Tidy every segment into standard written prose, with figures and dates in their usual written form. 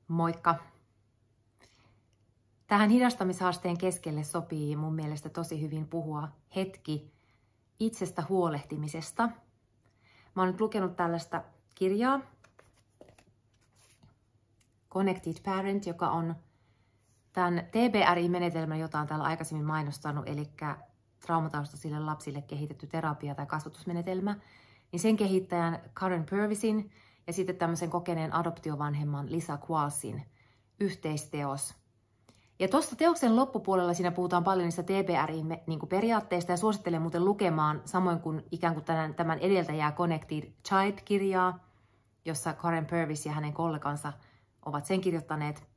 Moikka! Tähän hidastamishaasteen keskelle sopii mun mielestä tosi hyvin puhua hetki itsestä huolehtimisesta. Mä oon nyt lukenut tällaista kirjaa, Connected Parent, joka on tämän TBRI-menetelmän, jota on täällä aikaisemmin mainostanut, eli traumataustaisille lapsille kehitetty terapia- tai kasvatusmenetelmä, niin sen kehittäjän Karen Purvisin ja sitten tämmöisen kokeneen adoptiovanhemman Lisa Quassin yhteisteos. Ja tuosta teoksen loppupuolella siinä puhutaan paljon niistä TBRI-periaatteista ja suosittelen muuten lukemaan samoin kuin ikään kuin tämän edeltäjää Connected Child-kirjaa, jossa Karen Purvis ja hänen kollegansa ovat sen kirjoittaneet.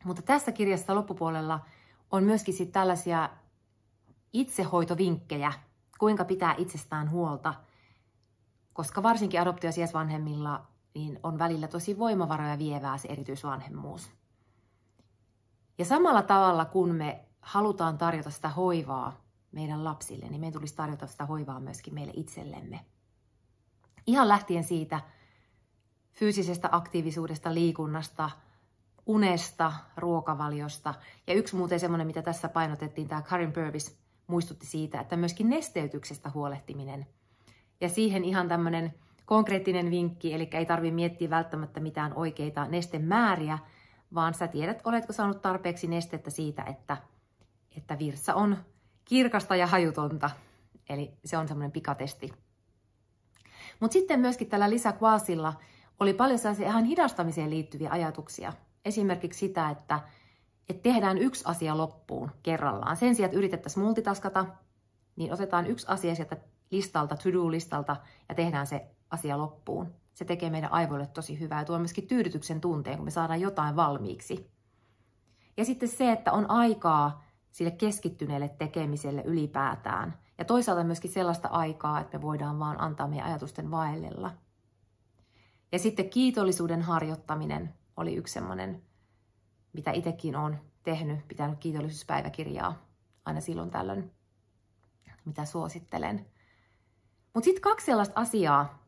Mutta tässä kirjassa loppupuolella on myöskin sitten tällaisia itsehoitovinkkejä, kuinka pitää itsestään huolta, koska varsinkin adoptio- ja sijaisvanhemmilla niin on välillä tosi voimavaroja vievää se erityisvanhemmuus. Ja samalla tavalla, kun me halutaan tarjota sitä hoivaa meidän lapsille, niin meidän tulisi tarjota sitä hoivaa myöskin meille itsellemme. Ihan lähtien siitä fyysisestä aktiivisuudesta, liikunnasta, unesta, ruokavaliosta. Ja yksi muuten semmoinen, mitä tässä painotettiin, tämä Karen Purvis muistutti siitä, että myöskin nesteytyksestä huolehtiminen. Ja siihen ihan tämmöinen konkreettinen vinkki, eli ei tarvitse miettiä välttämättä mitään oikeita nestemääriä, vaan sä tiedät, oletko saanut tarpeeksi nestettä siitä, että virtsa on kirkasta ja hajutonta. Eli se on semmoinen pikatesti. Mutta sitten myöskin tällä Lisa Quasilla oli paljon sellaisia ihan hidastamiseen liittyviä ajatuksia. Esimerkiksi sitä, että tehdään yksi asia loppuun kerrallaan. Sen sijaan, että yritettäisiin multitaskata, niin otetaan yksi asia sieltä listalta, to-do-listalta ja tehdään se asia loppuun. Se tekee meidän aivoille tosi hyvää ja tuo myöskin tyydytyksen tunteen, kun me saadaan jotain valmiiksi. Ja sitten se, että on aikaa sille keskittyneelle tekemiselle ylipäätään. Ja toisaalta myöskin sellaista aikaa, että me voidaan vaan antaa meidän ajatusten vaellella. Ja sitten kiitollisuuden harjoittaminen oli yksi semmoinen, mitä itsekin olen tehnyt, pitänyt kiitollisuuspäiväkirjaa aina silloin tällöin, mitä suosittelen. Mutta sitten kaksi sellaista asiaa,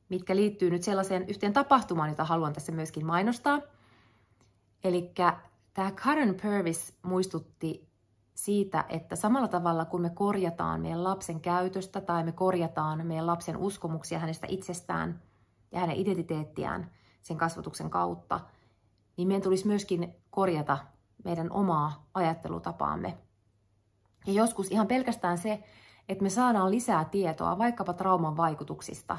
mitkä liittyy nyt sellaiseen yhteen tapahtumaan, jota haluan tässä myöskin mainostaa. Eli tämä Karen Purvis muistutti siitä, että samalla tavalla kun me korjataan meidän lapsen käytöstä tai me korjataan meidän lapsen uskomuksia hänestä itsestään ja hänen identiteettiään sen kasvatuksen kautta, niin meidän tulisi myöskin korjata meidän omaa ajattelutapaamme. Ja joskus ihan pelkästään se, että me saadaan lisää tietoa vaikkapa trauman vaikutuksista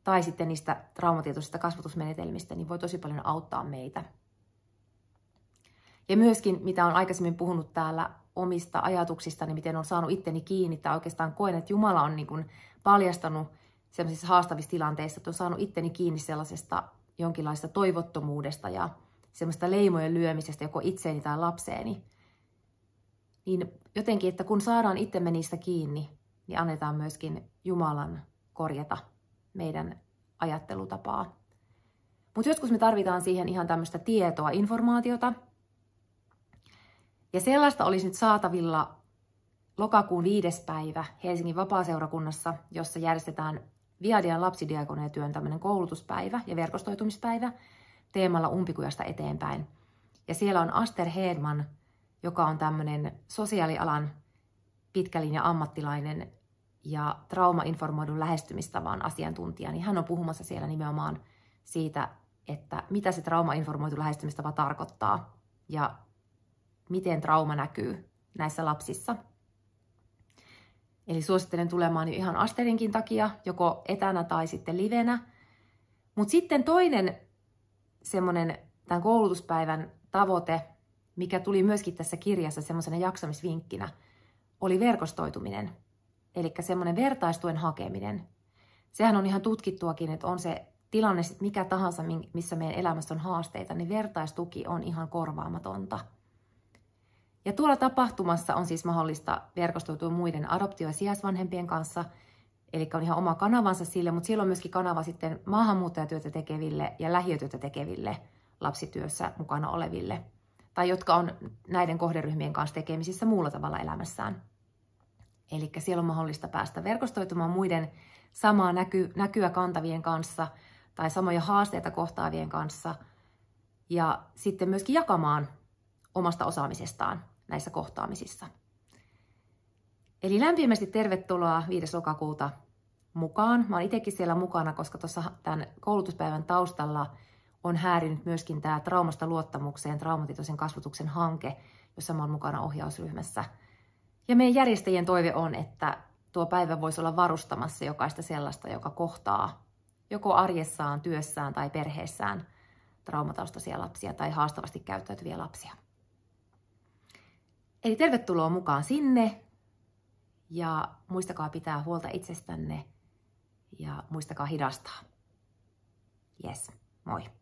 tai sitten niistä traumatietoisista kasvatusmenetelmistä, niin voi tosi paljon auttaa meitä. Ja myöskin, mitä olen aikaisemmin puhunut täällä omista ajatuksista, niin miten olen saanut itteni kiinni, tai oikeastaan koen, että Jumala on niin kuin paljastanut sellaisissa haastavissa tilanteissa, että olen saanut itteni kiinni sellaisesta jonkinlaista toivottomuudesta ja semmoista leimojen lyömisestä joko itseeni tai lapseeni. Niin jotenkin, että kun saadaan itsemme niistä kiinni, niin annetaan myöskin Jumalan korjata meidän ajattelutapaa. Mutta joskus me tarvitaan siihen ihan tämmöistä tietoa, informaatiota. Ja sellaista olisi nyt saatavilla lokakuun 5. päivä Helsingin Vapaaseurakunnassa, jossa järjestetään Viadian lapsidiakoniatyön tämmöinen koulutuspäivä ja verkostoitumispäivä teemalla umpikujasta eteenpäin. Ja siellä on Aster Hedman, joka on tämmöinen sosiaalialan pitkälinja ammattilainen ja traumainformoidun lähestymistavan asiantuntija, niin hän on puhumassa siellä nimenomaan siitä, että mitä se traumainformoitu lähestymistapa tarkoittaa ja miten trauma näkyy näissä lapsissa. Eli suosittelen tulemaan jo ihan Asterinkin takia, joko etänä tai sitten livenä. Mutta sitten toinen semmoinen tämän koulutuspäivän tavoite, mikä tuli myöskin tässä kirjassa semmoisena jaksamisvinkkinä, oli verkostoituminen. Eli semmoinen vertaistuen hakeminen. Sehän on ihan tutkittuakin, että on se tilanne sitten mikä tahansa, missä meidän elämässä on haasteita, niin vertaistuki on ihan korvaamatonta. Ja tuolla tapahtumassa on siis mahdollista verkostoitua muiden adoptio- ja sijaisvanhempien kanssa, eli on ihan oma kanavansa sille, mutta siellä on myöskin kanava sitten maahanmuuttajatyötä tekeville ja lähiötyötä tekeville lapsityössä mukana oleville, tai jotka on näiden kohderyhmien kanssa tekemisissä muulla tavalla elämässään. Eli siellä on mahdollista päästä verkostoitumaan muiden samaa näkyä kantavien kanssa tai samoja haasteita kohtaavien kanssa ja sitten myöskin jakamaan omasta osaamisestaan näissä kohtaamisissa. Eli lämpimästi tervetuloa 5. lokakuuta mukaan. Mä oon itsekin siellä mukana, koska tuossa tämän koulutuspäivän taustalla on häärinyt myöskin tämä Traumasta luottamukseen, traumatietoisen kasvatuksen hanke, jossa mä oon mukana ohjausryhmässä. Ja meidän järjestäjien toive on, että tuo päivä voisi olla varustamassa jokaista sellaista, joka kohtaa joko arjessaan, työssään tai perheessään traumataustaisia lapsia tai haastavasti käyttäytyviä lapsia. Eli tervetuloa mukaan sinne ja muistakaa pitää huolta itsestänne ja muistakaa hidastaa. Yes, moi!